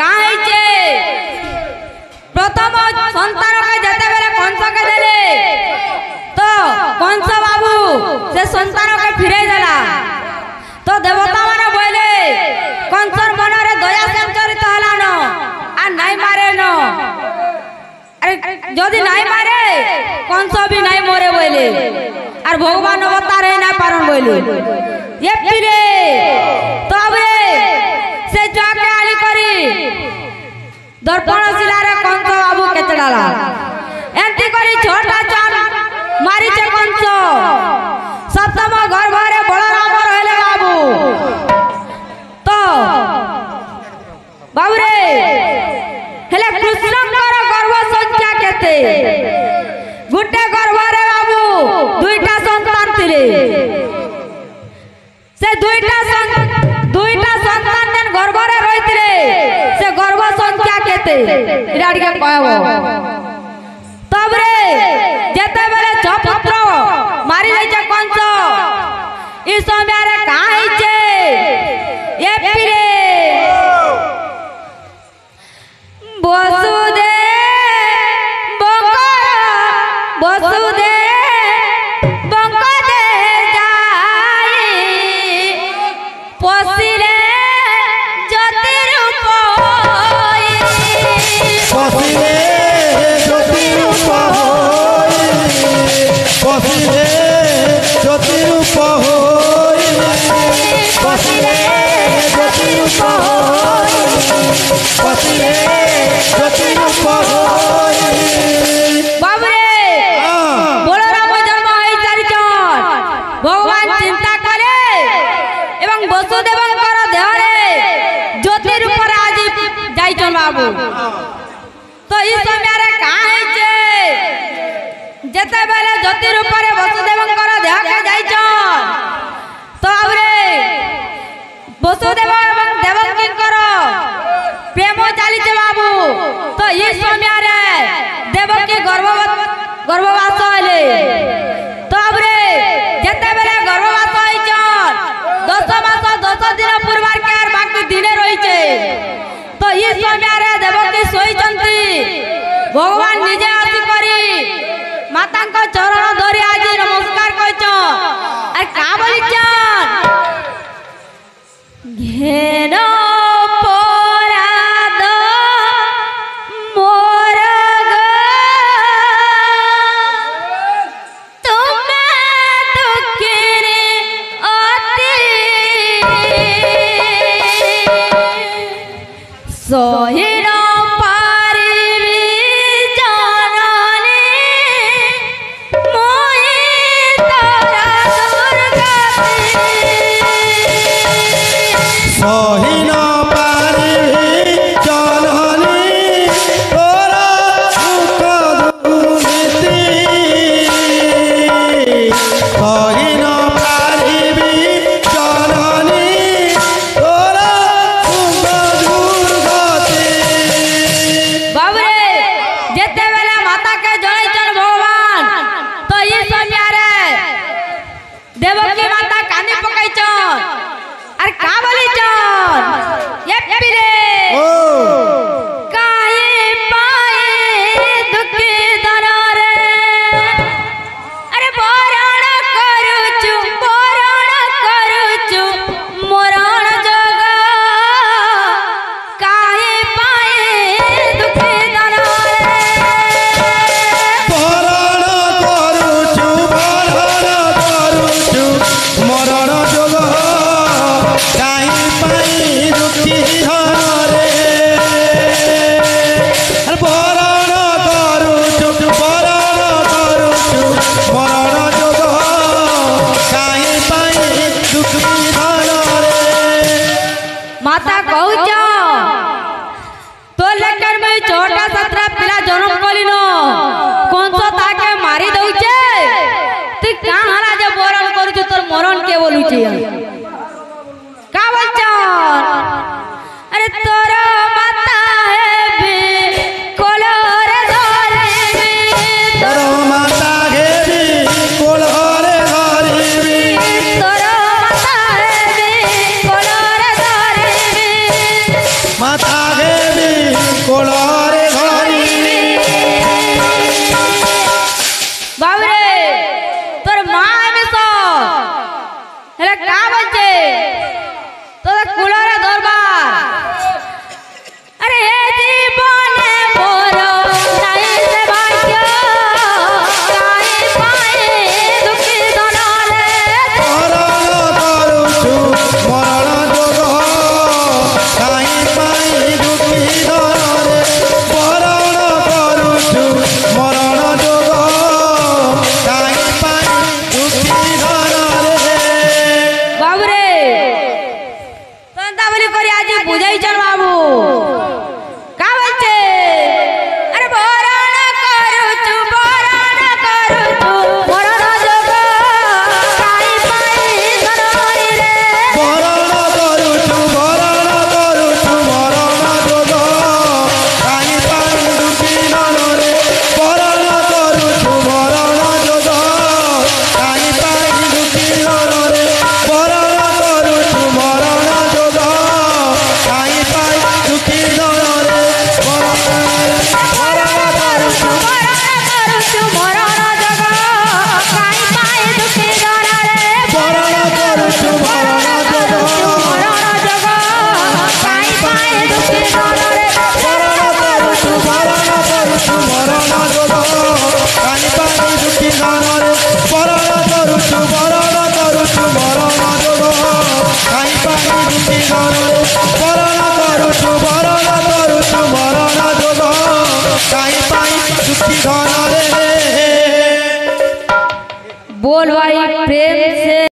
কাহিছে প্রথম সন্তানকে যেতে বেলে কংসকে দেলে তো কংস বাবু সে সন্তানকে ফিরে দেলা তো দেবতা মানে বলে কংসর মনরে দয়া সঞ্চারিত হলা ন আর নাই মারে ন আরে যদি নাই মারে কংস বি নাই মরে বলে আর ভগবান অবতারে না পারন বলে এ ফিরে তবে সে যাকে আলি করি দর্পণ শিলারে কংস বাবু কেটে ডালা এমতি করি ছোটা চাল মারিছে কংস সপ্তম গর্ভরে বলরাম রহিলে বাবু তো বাবুরে হেলে কৃষ্ণঙ্কর গর্ভ সংখ্যা কেতে গুটে গর্ভরে বাবু দুইটা সন্তান ଥିଲେ সে দুইটা সন্তান দেন গর্ভরে রইଥିଲେ সে গর্ভ সংখ্যা কেতে এটা টিকে কহব তবে যেতেবেলে ছপুত্র মারি যাইছে কংস ই সমୟରେ কাঁ হইছে এ পিরে বসুদেব বঙ্কদে যাই পশিলে জ্যোতিরূপ পশিলে জ্যোতিরূপ পশিলে জ্যোতিরূপ পশিলে জ্যোতিরূপ পশিলে জ্যোতিরূপ বাবুরে বলরাম জন্ম হই সারিছন ভগবান চিন্তা করে এবং বসুদেবঙ্কর দেহরে জ্যোতির উপরে আজি যাইছন বাবু তো এই সমୟରେ কাঁ হইছে যেতেবেলে জ্যোতির উপরে বসুদেবঙ্কর দেহকে যাইছন তো বাবুরে বসুদেব এবং দেবকীঙ্কর প্রেম চালিছে বাবু তো এই সমୟରେ দেবকী গর্ভবাস হইলে তবে যেতেবেলে গর্ভবাস হইছন 10 মাস 10 দিন পূর্বার কে আর বাকি দিনে রইছে তো এই সমୟରେ দেবকী শোইছন্তি ভগবান নিজে আসি করি মাতাঙ্ক চরণ ধরি আজি নমস্কার কইছন আর কা বলিছন ঘেন পরাদ মোর গো তুমি দুঃখিনী অতি সহিন পারিবি জননী মই তোরা দুর্গতি সহিন পারিবি জননী তোরা দুঃখ দুর্নীতি সহিন পারিবি জননী তোরা দুঃখ দুর্গতি বাবুরে যেতেবেলে মাতাকে জড়াইছন ভগবান তো এই সমୟରେ দেবকী মাতা কান্দি পকাইছন আর কা বলিছন এ পিরে কায়ে পায়ে দুঃখী দরে আরে বরণ করুচু মরণ যোগ কায়ে পায়ে দুঃখী দরে বরণ করুচু মরণ যোগ কাই পাই দুঃখী ধরে বরণ করুচু মরণ যোগ কাই পাই দুঃখী ধরে माता कहूच तो लेकर मैं छोटा सतरा पिला जन्म कलिन कंस ताके मारी दउचे तू का हला जे बरण करू तोर मरण के बोलुचे का बचन अरे तोर माता है बे कोलरे धरबी तोर माता घेरी कोलरे धरबी तोर माता है बे कोलरे धरबी माता घेरी কোলরে ধরিবি বাবরে তোর মা এমিস হেলে কা বলছে তোর কুলরে দরবার আরে হে জীবনে মোর নাই সে ভাগ্য কাই পায়ে দুঃখী ধনরে মরণ করুছু মরণ যোগ কাই পাই দুঃখী ধরে মরণ করুছু মরণ যোগ কাই পাই দুঃখী ধরে বাবরে সন্তা বলি করে আজ বুঝাইছন বাবু কা বলছে আরে বরণ করুছু মরণ যোগ কাই পাই ধনরি রে মরণ করুছু মরণ যোগ কাই পাই দুঃখী ধরে মরণ করুছু মরণ যোগ কাই পাই দুঃখী ধরে মরণ করুছু মরণ যোগ কাই পাই দুঃখী ধরে মরণ করুছু মরণ যোগ কাই পাই দুঃখী ধনরে মরণ করুছু মরণ যোগ মরণ যোগ কাই পাই দুঃখী ধনরে মরণ করুছু মরণ যোগ কাই পাই দুঃখী ধরে মরণ করুছু মরণ যোগ কাই পাই দুঃখী ধরে মরণ করুছু মরণ যোগ কাই পাই দুঃখী ধরে बोल भाई प्रेम से